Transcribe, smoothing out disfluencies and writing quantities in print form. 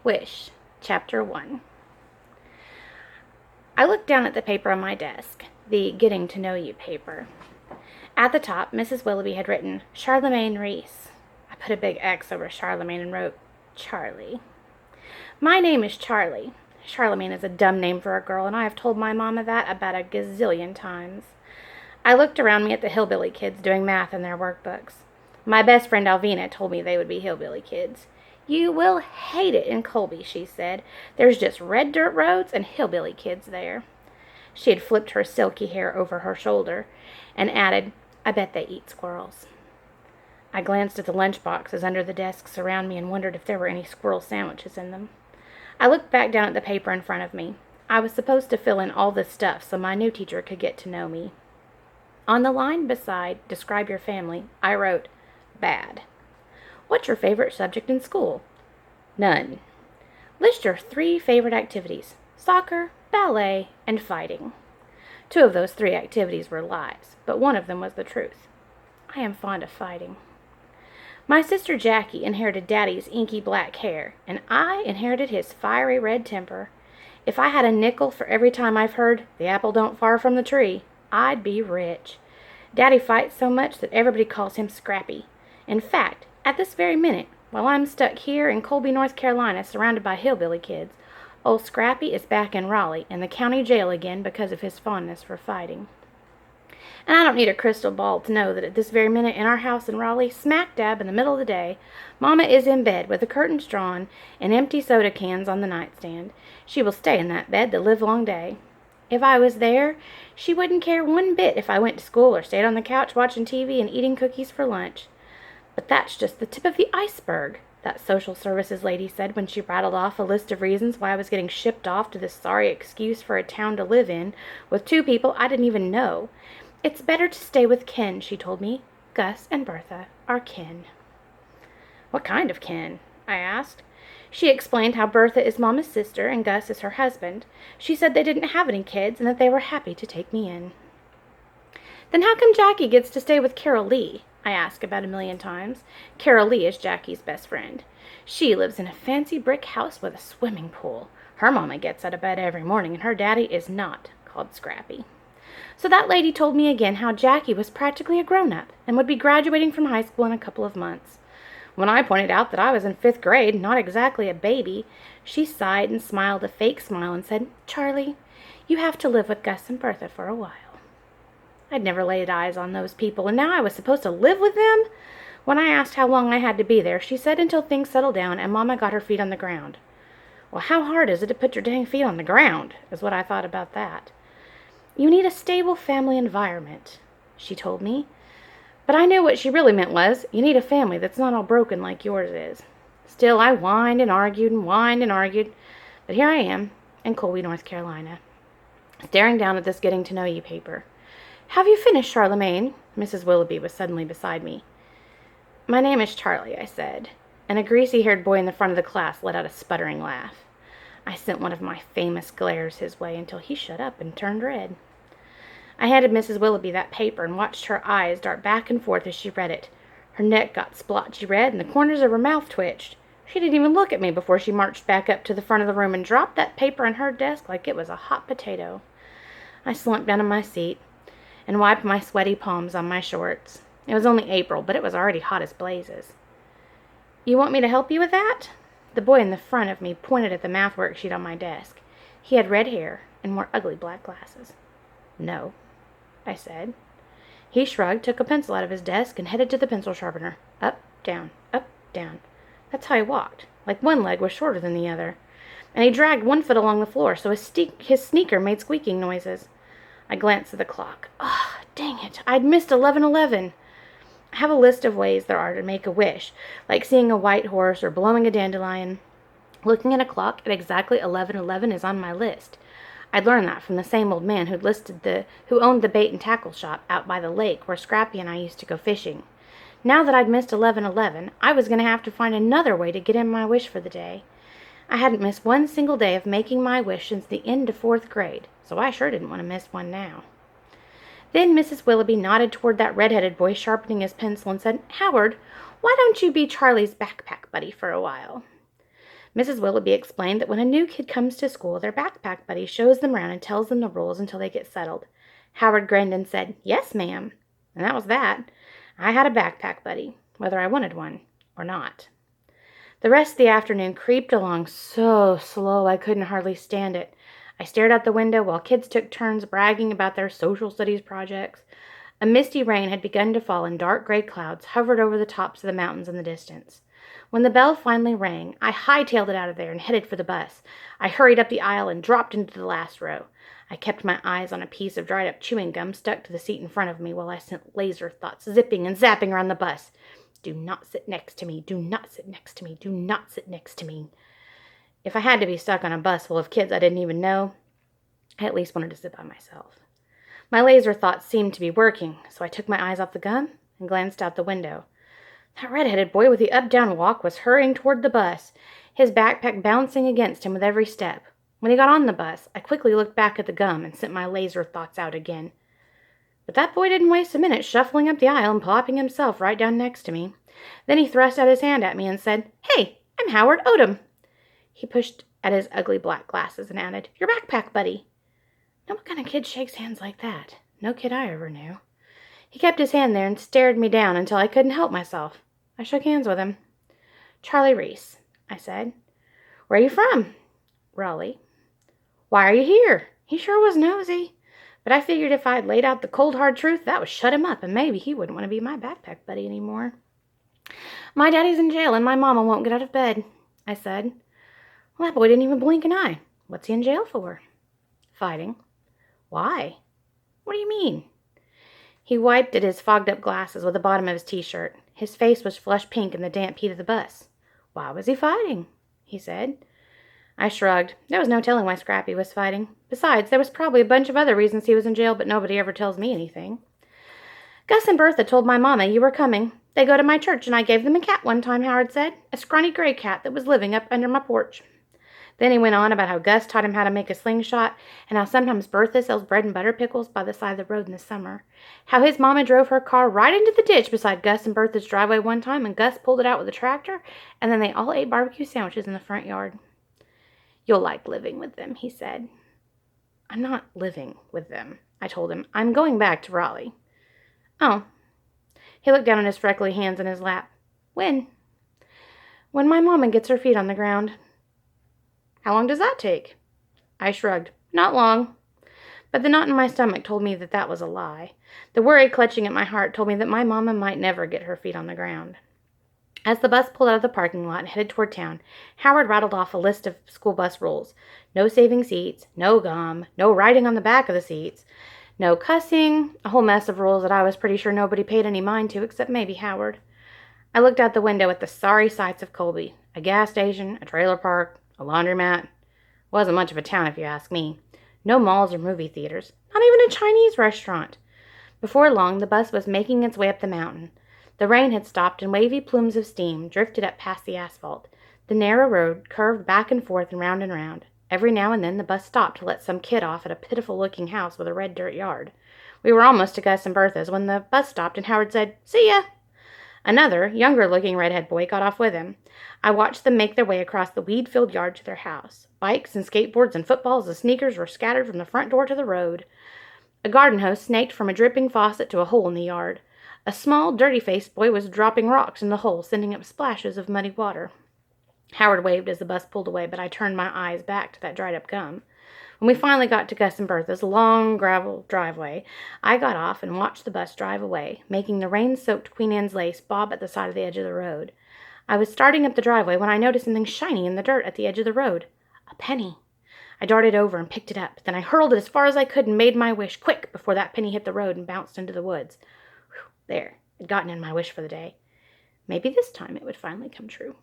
Wish, Chapter 1. I looked down at the paper on my desk, the Getting to Know You paper. At the top, Mrs. Willoughby had written, Charlemagne Reese. I put a big X over Charlemagne and wrote, Charlie. My name is Charlie. Charlemagne is a dumb name for a girl, and I have told my mama that about a gazillion times. I looked around me at the hillbilly kids doing math in their workbooks. My best friend Alvina told me they would be hillbilly kids. You will hate it in Colby, she said. There's just red dirt roads and hillbilly kids there. She had flipped her silky hair over her shoulder and added, I bet they eat squirrels. I glanced at the lunch boxes under the desks around me and wondered if there were any squirrel sandwiches in them. I looked back down at the paper in front of me. I was supposed to fill in all this stuff so my new teacher could get to know me. On the line beside Describe Your Family, I wrote, Bad. What's your favorite subject in school? None. List your 3 favorite activities: soccer, ballet, and fighting. 2 of those 3 activities were lies, but one of them was the truth. I am fond of fighting. My sister Jackie inherited Daddy's inky black hair, and I inherited his fiery red temper. If I had a nickel for every time I've heard, the apple don't far from the tree, I'd be rich. Daddy fights so much that everybody calls him Scrappy. In fact, at this very minute, while I'm stuck here in Colby, North Carolina, surrounded by hillbilly kids, old Scrappy is back in Raleigh in the county jail again because of his fondness for fighting. And I don't need a crystal ball to know that at this very minute in our house in Raleigh, smack dab in the middle of the day, Mama is in bed with the curtains drawn and empty soda cans on the nightstand. She will stay in that bed the livelong day. If I was there, she wouldn't care one bit if I went to school or stayed on the couch watching TV and eating cookies for lunch. But that's just the tip of the iceberg, that social services lady said when she rattled off a list of reasons why I was getting shipped off to this sorry excuse for a town to live in with 2 people I didn't even know. It's better to stay with kin, she told me. Gus and Bertha are kin. What kind of kin? I asked. She explained how Bertha is Mama's sister and Gus is her husband. She said they didn't have any kids and that they were happy to take me in. Then how come Jackie gets to stay with Carol Lee? I asked about 1,000,000 times. Carol Lee is Jackie's best friend. She lives in a fancy brick house with a swimming pool. Her mama gets out of bed every morning, and her daddy is not called Scrappy. So that lady told me again how Jackie was practically a grown-up and would be graduating from high school in a couple of months. When I pointed out that I was in 5th grade, not exactly a baby, she sighed and smiled a fake smile and said, Charlie, you have to live with Gus and Bertha for a while. I'd never laid eyes on those people, and now I was supposed to live with them? When I asked how long I had to be there, she said until things settled down and Mama got her feet on the ground. Well, how hard is it to put your dang feet on the ground, is what I thought about that. You need a stable family environment, she told me. But I knew what she really meant was, you need a family that's not all broken like yours is. Still, I whined and argued, but here I am, in Colby, North Carolina, staring down at this Getting to Know You paper. Have you finished, Charlemagne? Mrs. Willoughby was suddenly beside me. My name is Charlie, I said, and a greasy-haired boy in the front of the class let out a sputtering laugh. I sent one of my famous glares his way until he shut up and turned red. I handed Mrs. Willoughby that paper and watched her eyes dart back and forth as she read it. Her neck got splotchy red and the corners of her mouth twitched. She didn't even look at me before she marched back up to the front of the room and dropped that paper on her desk like it was a hot potato. I slumped down in my seat and wiped my sweaty palms on my shorts. It was only April, but it was already hot as blazes. You want me to help you with that? The boy in the front of me pointed at the math worksheet on my desk. He had red hair and wore ugly black glasses. No, I said. He shrugged, took a pencil out of his desk, and headed to the pencil sharpener. Up, down, up, down. That's how he walked, like one leg was shorter than the other. And he dragged one foot along the floor, so his sneaker made squeaking noises. I glanced at the clock. Ah, dang it, I'd missed 11:11. I have a list of ways there are to make a wish, like seeing a white horse or blowing a dandelion. Looking at a clock at exactly 11:11 is on my list. I'd learned that from the same old man who owned the bait and tackle shop out by the lake where Scrappy and I used to go fishing. Now that I'd missed 11:11, I was going to have to find another way to get in my wish for the day. I hadn't missed one single day of making my wish since the end of 4th grade, so I sure didn't want to miss one now. Then Mrs. Willoughby nodded toward that red-headed boy sharpening his pencil and said, Howard, why don't you be Charlie's backpack buddy for a while? Mrs. Willoughby explained that when a new kid comes to school, their backpack buddy shows them around and tells them the rules until they get settled. Howard grinned and said, "Yes, ma'am." And that was that. I had a backpack buddy, whether I wanted one or not. The rest of the afternoon creeped along so slow I couldn't hardly stand it. I stared out the window while kids took turns bragging about their social studies projects. A misty rain had begun to fall and dark gray clouds hovered over the tops of the mountains in the distance. When the bell finally rang, I hightailed it out of there and headed for the bus. I hurried up the aisle and dropped into the last row. I kept my eyes on a piece of dried-up chewing gum stuck to the seat in front of me while I sent laser thoughts zipping and zapping around the bus. Do not sit next to me. Do not sit next to me. Do not sit next to me. If I had to be stuck on a bus full of kids I didn't even know, I at least wanted to sit by myself. My laser thoughts seemed to be working, so I took my eyes off the gum and glanced out the window. That red-headed boy with the up-down walk was hurrying toward the bus, his backpack bouncing against him with every step. When he got on the bus, I quickly looked back at the gum and sent my laser thoughts out again. But that boy didn't waste a minute shuffling up the aisle and plopping himself right down next to me. Then he thrust out his hand at me and said, "Hey, I'm Howard Odom." He pushed at his ugly black glasses and added, "Your backpack buddy." Now what kind of kid shakes hands like that? No kid I ever knew. He kept his hand there and stared me down until I couldn't help myself. I shook hands with him. "Charlie Reese," I said. "Where are you from?" "Raleigh." "Why are you here?" He sure was nosy. But I figured if I'd laid out the cold hard truth, that would shut him up, and maybe he wouldn't want to be my backpack buddy anymore. "My daddy's in jail, and my mama won't get out of bed," I said. Well, that boy didn't even blink an eye. "What's he in jail for?" "Fighting." "Why?" "What do you mean?" He wiped at his fogged-up glasses with the bottom of his T-shirt. His face was flush pink in the damp heat of the bus. "Why was he fighting?" he said. I shrugged. There was no telling why Scrappy was fighting. Besides, there was probably a bunch of other reasons he was in jail, but nobody ever tells me anything. "Gus and Bertha told my mama you were coming. They go to my church, and I gave them a cat one time," Howard said. "A scrawny gray cat that was living up under my porch." Then he went on about how Gus taught him how to make a slingshot, and how sometimes Bertha sells bread and butter pickles by the side of the road in the summer. How his mama drove her car right into the ditch beside Gus and Bertha's driveway one time, and Gus pulled it out with a tractor, and then they all ate barbecue sandwiches in the front yard. "You'll like living with them," he said. "I'm not living with them," I told him. "I'm going back to Raleigh." "Oh." He looked down at his freckly hands in his lap. "When?" "When my mama gets her feet on the ground." "How long does that take?" I shrugged. "Not long." But the knot in my stomach told me that that was a lie. The worry clutching at my heart told me that my mama might never get her feet on the ground. As the bus pulled out of the parking lot and headed toward town, Howard rattled off a list of school bus rules. No saving seats, no gum, no riding on the back of the seats, no cussing, a whole mess of rules that I was pretty sure nobody paid any mind to except maybe Howard. I looked out the window at the sorry sights of Colby. A gas station, a trailer park, a laundromat. Wasn't much of a town if you ask me. No malls or movie theaters. Not even a Chinese restaurant. Before long, the bus was making its way up the mountain. The rain had stopped and wavy plumes of steam drifted up past the asphalt. The narrow road curved back and forth and round and round. Every now and then the bus stopped to let some kid off at a pitiful-looking house with a red dirt yard. We were almost to Gus and Bertha's when the bus stopped and Howard said, "See ya." Another, younger-looking redhead boy got off with him. I watched them make their way across the weed-filled yard to their house. Bikes and skateboards and footballs and sneakers were scattered from the front door to the road. A garden hose snaked from a dripping faucet to a hole in the yard. A small, dirty-faced boy was dropping rocks in the hole, sending up splashes of muddy water. Howard waved as the bus pulled away, but I turned my eyes back to that dried-up gum. When we finally got to Gus and Bertha's long gravel driveway, I got off and watched the bus drive away, making the rain-soaked Queen Anne's lace bob at the side of the edge of the road. I was starting up the driveway when I noticed something shiny in the dirt at the edge of the road. A penny. I darted over and picked it up. Then I hurled it as far as I could and made my wish quick before that penny hit the road and bounced into the woods. Whew, there. I'd gotten in my wish for the day. Maybe this time it would finally come true.